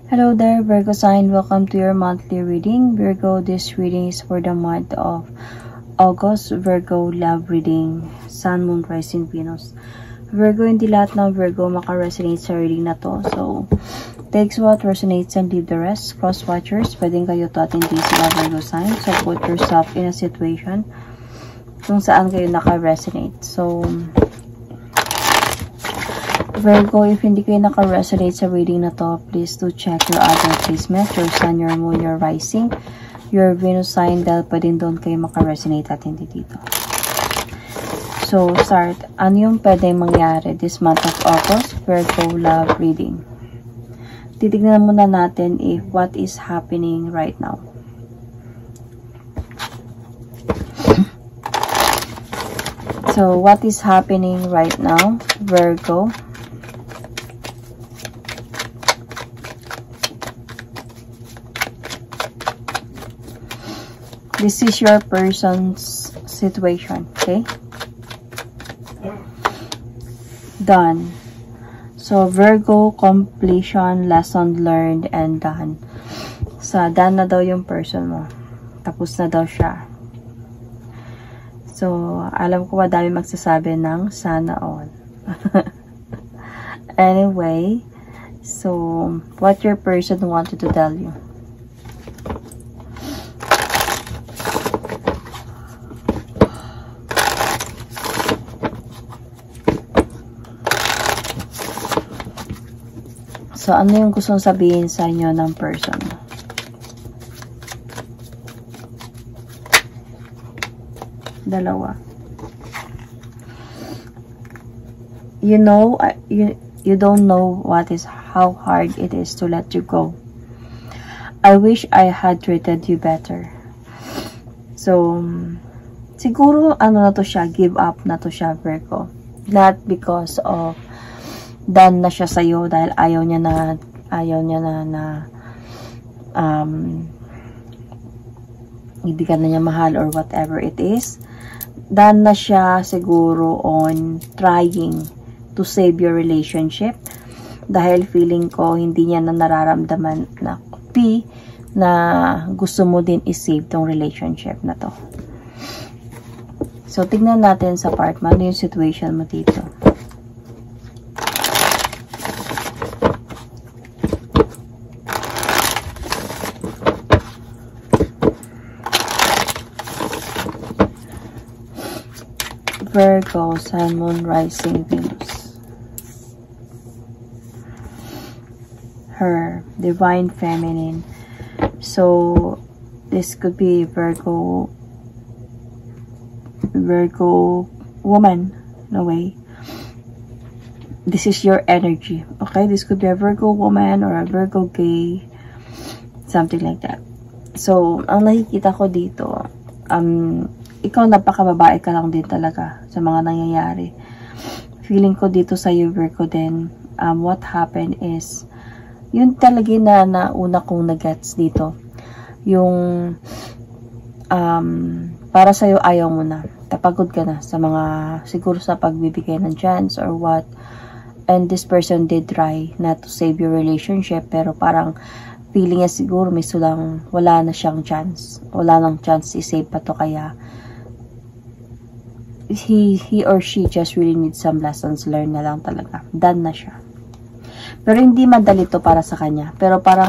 Hello there, Virgo sign. Welcome to your monthly reading. Virgo, this reading is for the month of August. Virgo, love reading. Sun, Moon, Rising, Venus. Virgo, hindi lahat ng Virgo maka-resonate sa reading na to. So, takes what resonates and leave the rest. Cross-watchers, pwedeng kayo to at hindi sila Virgo sign. So, put yourself in a situation kung saan kayo naka-resonate. So, Virgo, if hindi kayo naka-resonate sa reading na to, please do check your other placement, your Sun, your Moon, your Rising, your Venus sign, dahil pwedeng doon kayo maka-resonate at hindi dito. So, start. Ano yung pwedeng mangyari this month of August? Virgo, love reading. Titignan muna natin if what is happening right now. So, what is happening right now, Virgo? This is your person's situation, okay? Done. So, Virgo, completion, lesson learned, and done. So, done na daw yung person mo. Tapos na daw siya. So, alam ko madami magsasabi ng sana all. Anyway, so, what your person wanted to tell you? So, ano yung gustong sabihin sa inyo ng person? Dalawa. You know, you don't know how hard it is to let you go. I wish I had treated you better. So, siguro, ano na to siya, give up na to siya, Virgo. Not because of done na siya sa'yo dahil ayaw niya na hindi ka na niya mahal or whatever it is. Done na siya siguro on trying to save your relationship dahil feeling ko hindi niya na nararamdaman na gusto mo din i-save tong relationship na to. So, tignan natin sa part mo, ano yung situation mo dito. Virgo, Sun, Moon, Rising, Venus. Her, Divine Feminine. So, this could be Virgo woman, no way. This is your energy, okay? This could be a Virgo woman or a Virgo gay, something like that. So, ang nakikita ko dito, ikaw napakababae ka lang din talaga sa mga nangyayari. Feeling ko dito sa you, Virgo, din, what happened is, yun talaga na una kong nagets dito. Yung, para sa'yo ayaw mo na. Tapagod ka na sa mga, siguro sa pagbibigay ng chance or what. And this person did try not to save your relationship, pero parang feeling niya siguro may sulang, wala na siyang chance. Wala nang chance i-save pa to, kaya he or she just really needs some lessons learned na lang talaga. Done na siya. Pero hindi madali to para sa kanya. Pero parang,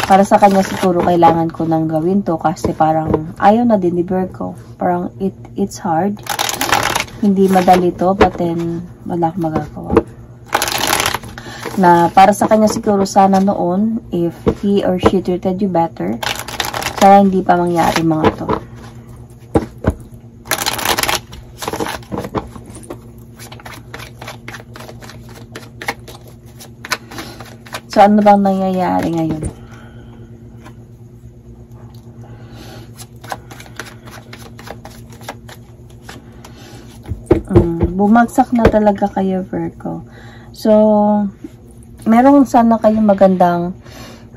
para sa kanya siguro kailangan ko nang gawin to kasi parang ayaw na din ni Virgo. Parang it's hard. Hindi madali to, but then wala akong magagawa. Na para sa kanya siguro sana noon, if he or she treated you better, sana hindi pa mangyari mga to. So, ano bang nangyayari ngayon? Bumagsak na talaga kayo, Virgo. So, meron sana kayong magandang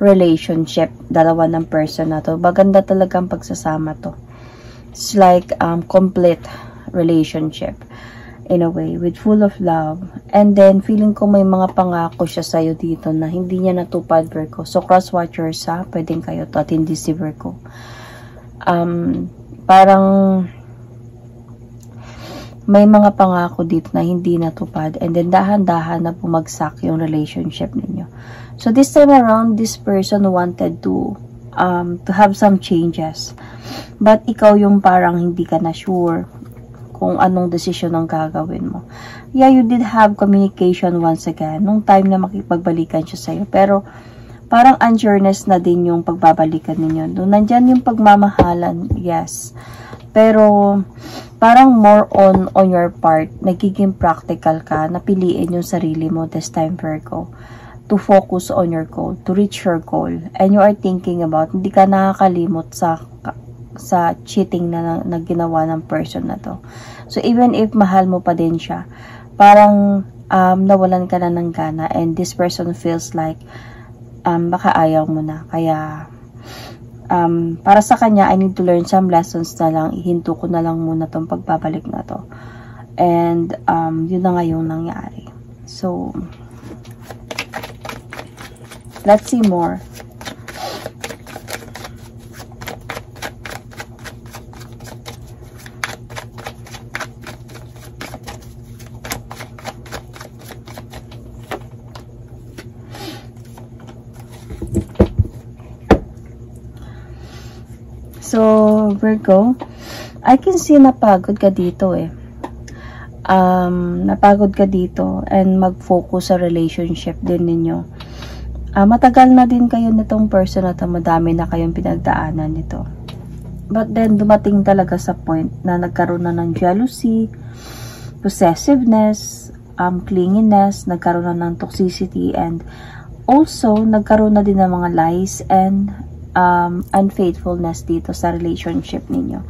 relationship, dalawa ng person na to. Maganda talagang pagsasama to. It's like complete relationship. in a way, with full of love. And then, feeling ko may mga pangako siya sa'yo dito na hindi niya natupad, Virgo. So, cross-watchers ha, pwedeng kayo to at hindi si Virgo. Parang may mga pangako dito na hindi natupad, and then dahan-dahan na bumagsak yung relationship ninyo. So, this time around, this person wanted to have some changes. But, ikaw yung parang hindi ka na sure kung anong desisyon ang gagawin mo. Yeah, you did have communication once again, nung time na makipagbalikan siya sa'yo. Pero, parang unsureness na din yung pagbabalikan ninyo. Doon, nandyan yung pagmamahalan, yes. Pero, parang more on your part, nagiging practical ka, napiliin yung sarili mo this time, Virgo, to focus on your goal, to reach your goal. And you are thinking about, hindi ka nakakalimot sa cheating na ginawa ng person na to. So, even if mahal mo pa din siya, parang nawalan ka na ng gana, and this person feels like baka ayaw mo na. Kaya, para sa kanya, I need to learn some lessons na lang. Ihinto ko na lang muna tong pagbabalik na to. And, yun na nga yung nangyari. So, let's see more. So, Virgo, I can see napagod ka dito eh. Napagod ka dito and mag-focus sa relationship din ninyo. Matagal na din kayo nitong person na to, madami na kayong pinagdaanan nito. But then, dumating talaga sa point na nagkaroon na ng jealousy, possessiveness, clinginess, nagkaroon na ng toxicity, and also, nagkaroon na din ng mga lies and unfaithfulness dito sa relationship ninyo.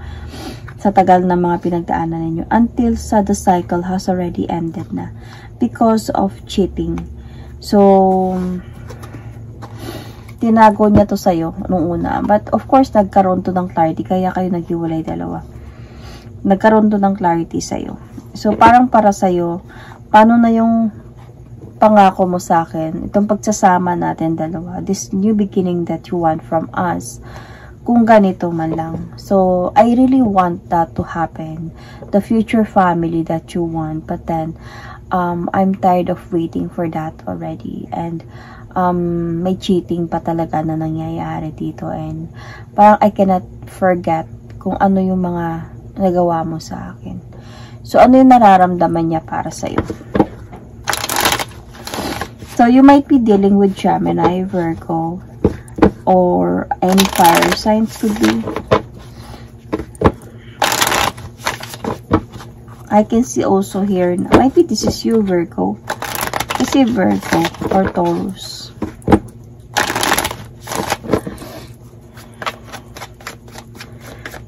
Sa tagal na mga pinagdaanan ninyo. Until the cycle has already ended na. Because of cheating. So, tinago niya to sa'yo nung una. But of course, nagkaroon to ng clarity. Kaya kayo naghiwalay dalawa. Nagkaroon to ng clarity sa'yo. So, parang para sa'yo, paano na yung pangako mo sa akin, itong pagsasama natin dalawa, this new beginning that you want from us, kung ganito man lang. So, I really want that to happen. The future family that you want. But then, I'm tired of waiting for that already. And, may cheating pa talaga na nangyayari dito. And, parang I cannot forget kung ano yung mga nagawa mo sa akin. So, ano yung nararamdaman niya para sa'yo? So, you might be dealing with Gemini, Virgo, or any fire signs could be. I can see also here, maybe this is you, Virgo. Kasi Virgo or Taurus.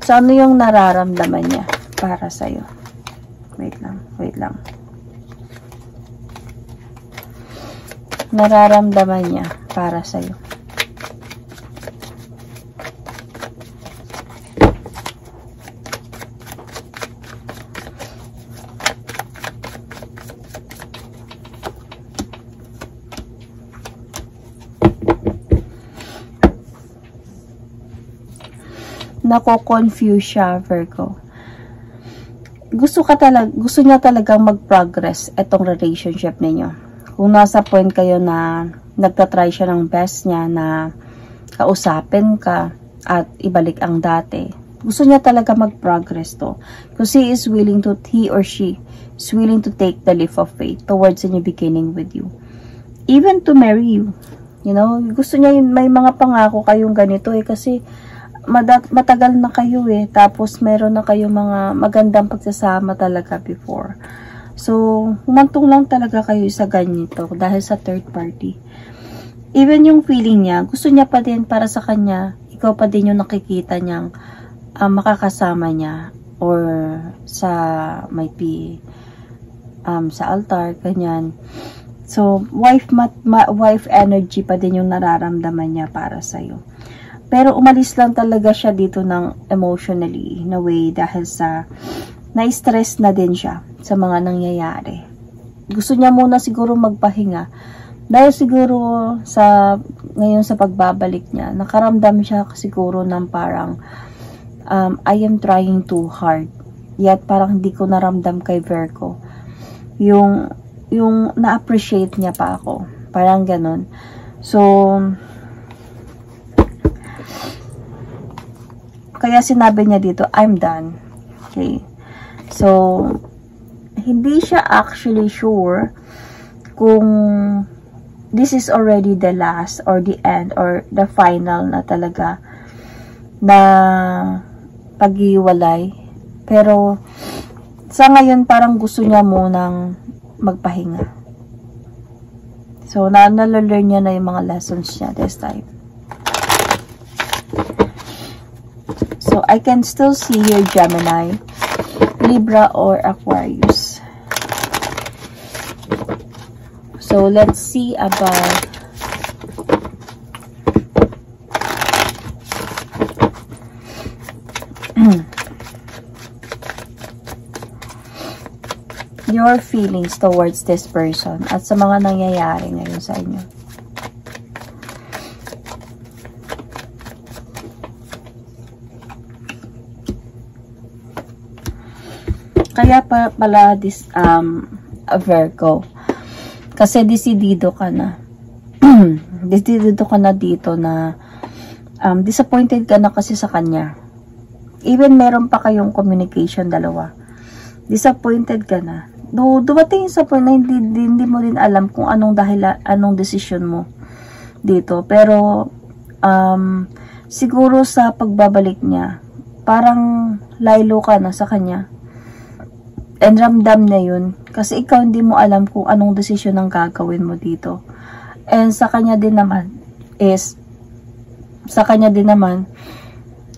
So, ano yung nararamdaman niya para sa'yo? Wait lang, wait lang. Nararamdaman niya para sa'yo. Nako-confuse siya, Virgo. Gusto niya talagang mag-progress itong relationship ninyo. Kung nasa point kayo na nagtatry siya ng best niya na kausapin ka at ibalik ang dati, gusto niya talaga mag-progress to. Kasi he or she is willing to take the leap of faith towards a new beginning with you. Even to marry you. You know, gusto niya may mga pangako kayong ganito eh, kasi matagal na kayo eh. Tapos meron na kayong mga magandang pagsasama talaga before. So, humantong lang talaga kayo sa ganito dahil sa third party. Even yung feeling niya, gusto niya pa din para sa kanya, ikaw pa din yung nakikita niyang makakasama niya or sa, might be, sa altar, ganyan. So, wife energy pa din yung nararamdaman niya para sa'yo. Pero umalis lang talaga siya dito ng emotionally, in a way, dahil sa na-stress na din siya sa mga nangyayari. Gusto niya muna siguro magpahinga. Dahil siguro ngayon sa pagbabalik niya, nakaramdam siya siguro ng parang I am trying too hard. Yet parang hindi ko naramdam kay Virgo. Yung na-appreciate niya pa ako. Parang ganun. So, kaya sinabi niya dito, I'm done. Okay. So, hindi siya actually sure kung this is already the last or the end or the final na talaga na paghiwalay. Pero, sa ngayon parang gusto niya munang magpahinga. So, nalalearn niya na yung mga lessons niya this time. So, I can still see here Gemini, Libra, or Aquarius. So, let's see about your feelings towards this person at sa mga nangyayari ngayon sa inyo. Kaya pala this Virgo, kasi decidido ka na. Decidido ka na dito na disappointed ka na kasi sa kanya. Even meron pa kayong communication dalawa. Disappointed ka na. Dumating sa point na hindi mo din alam kung anong decision mo dito. Pero siguro sa pagbabalik niya, parang laylo ka na sa kanya. And ramdam na yun. Kasi ikaw hindi mo alam kung anong desisyon ang gagawin mo dito. And sa kanya din naman,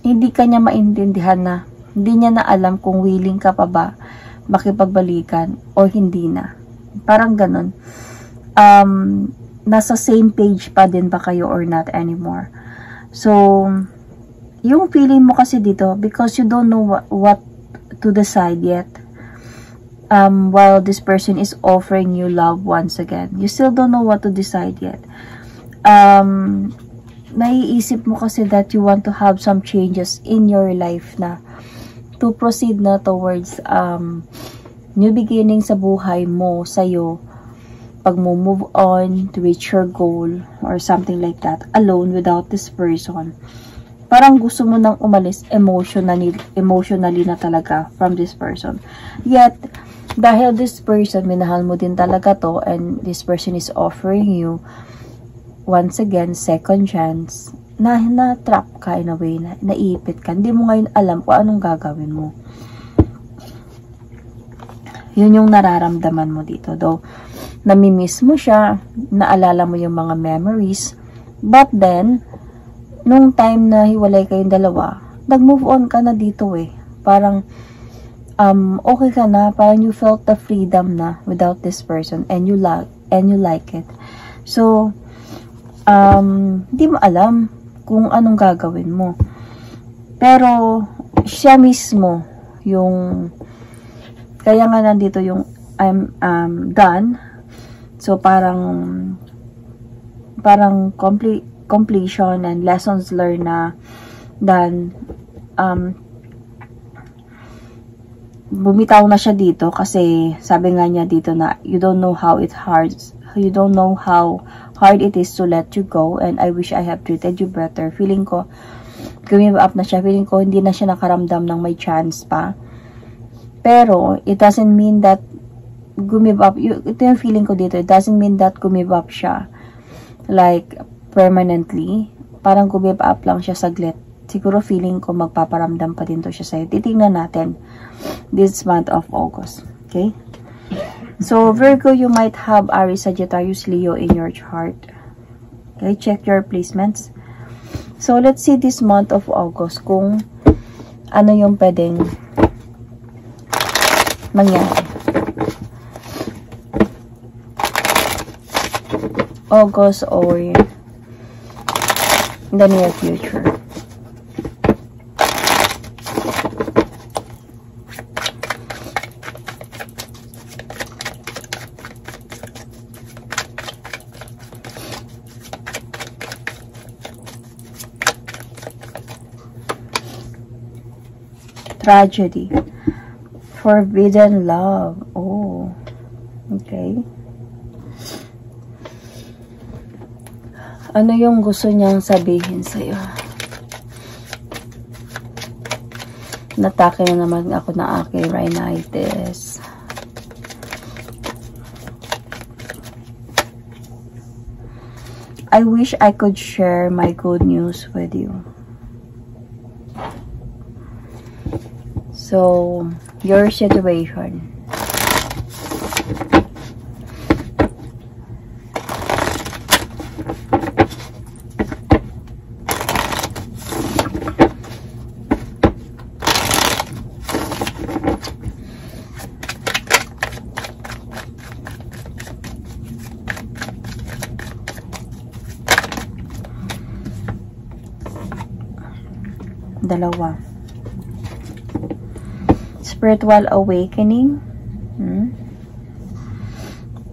hindi kanya maintindihan na, hindi niya na alam kung willing ka pa ba makipagbalikan or hindi na. Parang ganun. Nasa same page pa din ba kayo or not anymore. So, yung feeling mo kasi dito, because you don't know what to decide yet. While this person is offering you love once again, you still don't know what to decide yet. Naiisip mo kasi that you want to have some changes in your life na to proceed na towards new beginning sa buhay mo, sa'yo, pag mo move on to reach your goal or something like that, alone without this person. Parang gusto mo nang umalis emotionally na talaga from this person. Yet, dahil this person, minahal mo din talaga to, and this person is offering you once again, second chance, na-trap ka in a way, naipit ka. Hindi mo ngayon alam kung anong gagawin mo. Yun yung nararamdaman mo dito. Though, namimiss mo siya, naalala mo yung mga memories, but then, nung time na hiwalay kayong dalawa, nag-move on ka na dito eh. Parang, okay ka na, parang you felt the freedom na without this person, and you like it. So, hindi mo alam kung anong gagawin mo. Pero, siya mismo, kaya nga nandito yung, I'm done. So, parang completion and lessons learned na done. Bumitaw na siya dito kasi sabi nga niya dito na you don't know how hard it is to let you go, and I wish I have treated you better. Feeling ko give up na siya. Feeling ko hindi na siya nakaramdam ng may chance pa. Pero it doesn't mean that give up. Ito yung feeling ko dito. It doesn't mean that give up siya like permanently. Parang give up lang siya saglit. Siguro feeling ko magpaparamdam pa din to siya sa'yo. Titingnan natin this month of August. Okay? So, Virgo, you might have Aries, Sagittarius, Leo in your chart. Okay? Check your placements. So, let's see this month of August kung ano yung pwedeng mangyari. August or in the near future. Tragedy. Forbidden love. Oh. Okay. Ano yung gusto niyang sabihin sa'yo? Natake na naman ako na aking rhinitis. I wish I could share my good news with you. So, your situation. Dalawa. Spiritual awakening.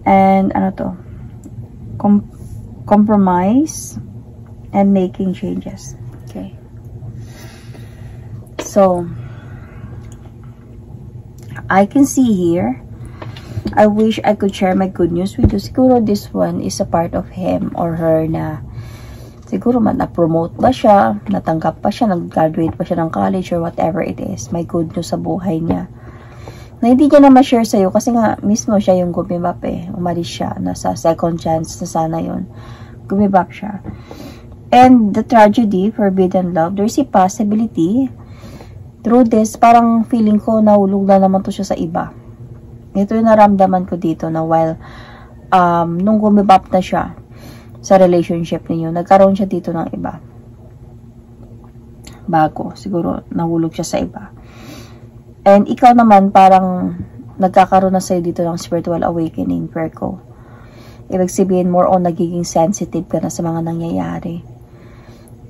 And ano to? Compromise and making changes. Okay. So, I can see here, I wish I could share my good news with you. Siguro this one is a part of him or her na siguro na-promote ba siya, natanggap pa siya, nag-graduate pa siya ng college or whatever it is. May good news sa buhay niya. Na hindi niya na ma-share sa'yo kasi nga mismo siya yung gumibap eh. Umalis siya. Nasa second chance na sana yun. Gumibap siya. And the tragedy, forbidden love, there's a possibility through this, parang feeling ko nahulog na naman to siya sa iba. Ito yung naramdaman ko dito na while nung gumibap na siya sa relationship ninyo, nagkaroon siya dito ng iba. Bago. Siguro, nahulog siya sa iba. And ikaw naman, parang nagkakaroon na sa'yo dito ng spiritual awakening, Virgo. Ibig sabihin, more on nagiging sensitive ka na sa mga nangyayari.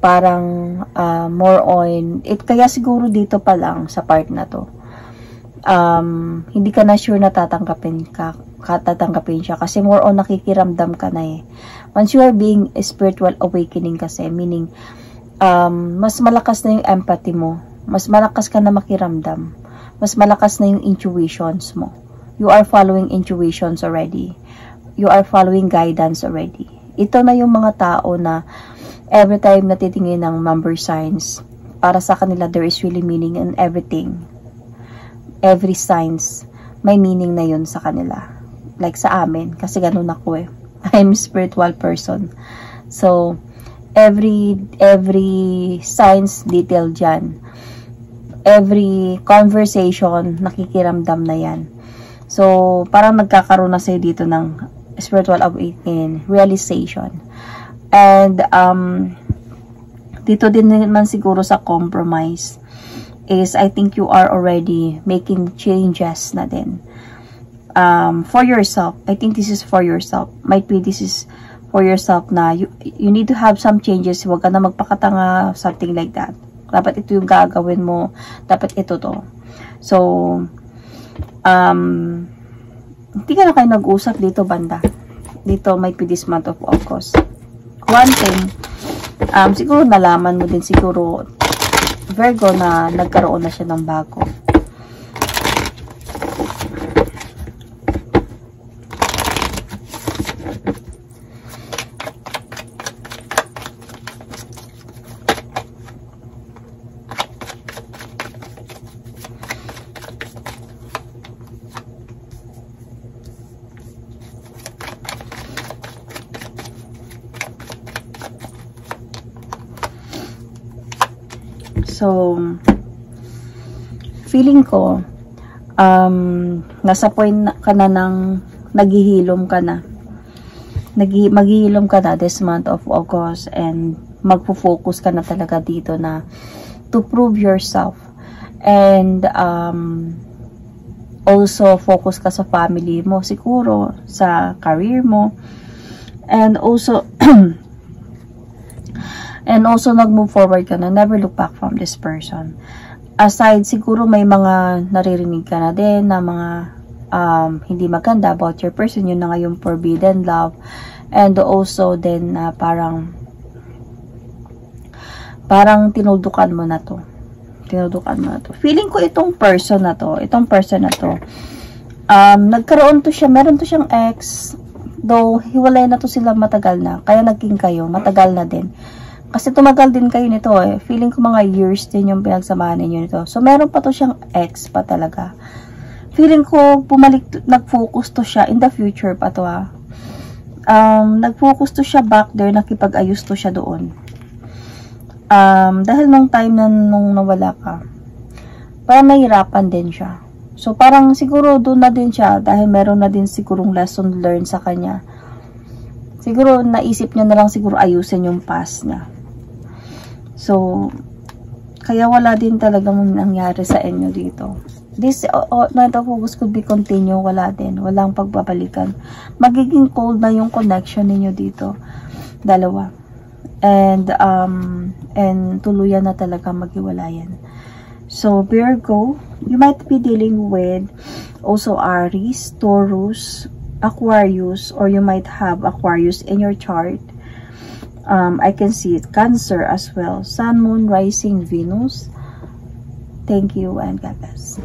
Parang, more on, kaya siguro dito pa lang, sa part na to, hindi ka na sure na tatanggapin siya kasi more on nakikiramdam ka na eh. Once you are being a spiritual awakening kasi, meaning mas malakas na yung empathy mo, mas malakas ka na makiramdam, mas malakas na yung intuitions mo. You are following intuitions already. You are following guidance already. Ito na yung mga tao na every time natitingin ng number signs, para sa kanila there is really meaning in everything. Every signs, may meaning na yun sa kanila. Like sa amin, kasi ganun ako eh. I'm a spiritual person. So, every signs detail dyan. Every conversation, nakikiramdam na yan. So, parang nagkakaroon na sa'yo dito ng spiritual awakening, realization. And, dito din naman siguro sa compromise is I think you are already making changes na din. For yourself. I think this is for yourself. Might be this is for yourself na you need to have some changes. Huwag ka na magpakatanga, something like that. Dapat ito yung gagawin mo. Dapat ito to. So, hindi ka na kayo nag-usap dito, banda. Dito might be this month of August. One thing, siguro nalaman mo din siguro, Virgo, na nagkaroon na siya ng bago. So, feeling ko, nasa point ka na ng naghihilom ka na. Maghihilom ka na this month of August and magpo-focus ka na talaga dito na to prove yourself. And, also focus ka sa family mo, siguro, sa career mo. And also, and also nag-move forward ka na, never look back from this person. Aside, siguro may mga naririnig ka na din na mga hindi maganda about your person, yun na nga yung forbidden love. And also then parang tinuldukan mo na to. tinudukan mo na to. Feeling ko itong person na to, nagkaroon to siya, meron to siyang ex, though hiwalay na to sila matagal na, kaya naging kayo, matagal na din. Kasi tumagal din kayo nito eh. Feeling ko mga years din yung pinagsamahan ninyo nito. So, meron pa to siyang ex pa talaga. Feeling ko, nag-focus to siya, in the future pa to nag-focus to siya back there, nakipag-ayos to siya doon. Dahil nung time na nung nawala ka, parang nahihirapan din siya. So, parang siguro doon na din siya, dahil meron na din sigurong lesson learned sa kanya. Siguro, naisip niya na lang siguro ayusin yung past niya. So, kaya wala din talagang nangyari sa inyo dito. This night of focus could be continue, wala din. Walang pagbabalikan. Magiging cold na yung connection ninyo dito. Dalawa. And tuluyan na talaga maghiwalayan. So, Virgo, you might be dealing with also Aries, Taurus, Aquarius, or you might have Aquarius in your chart. I can see it. Cancer as well. Sun, Moon, Rising, Venus. Thank you and God bless.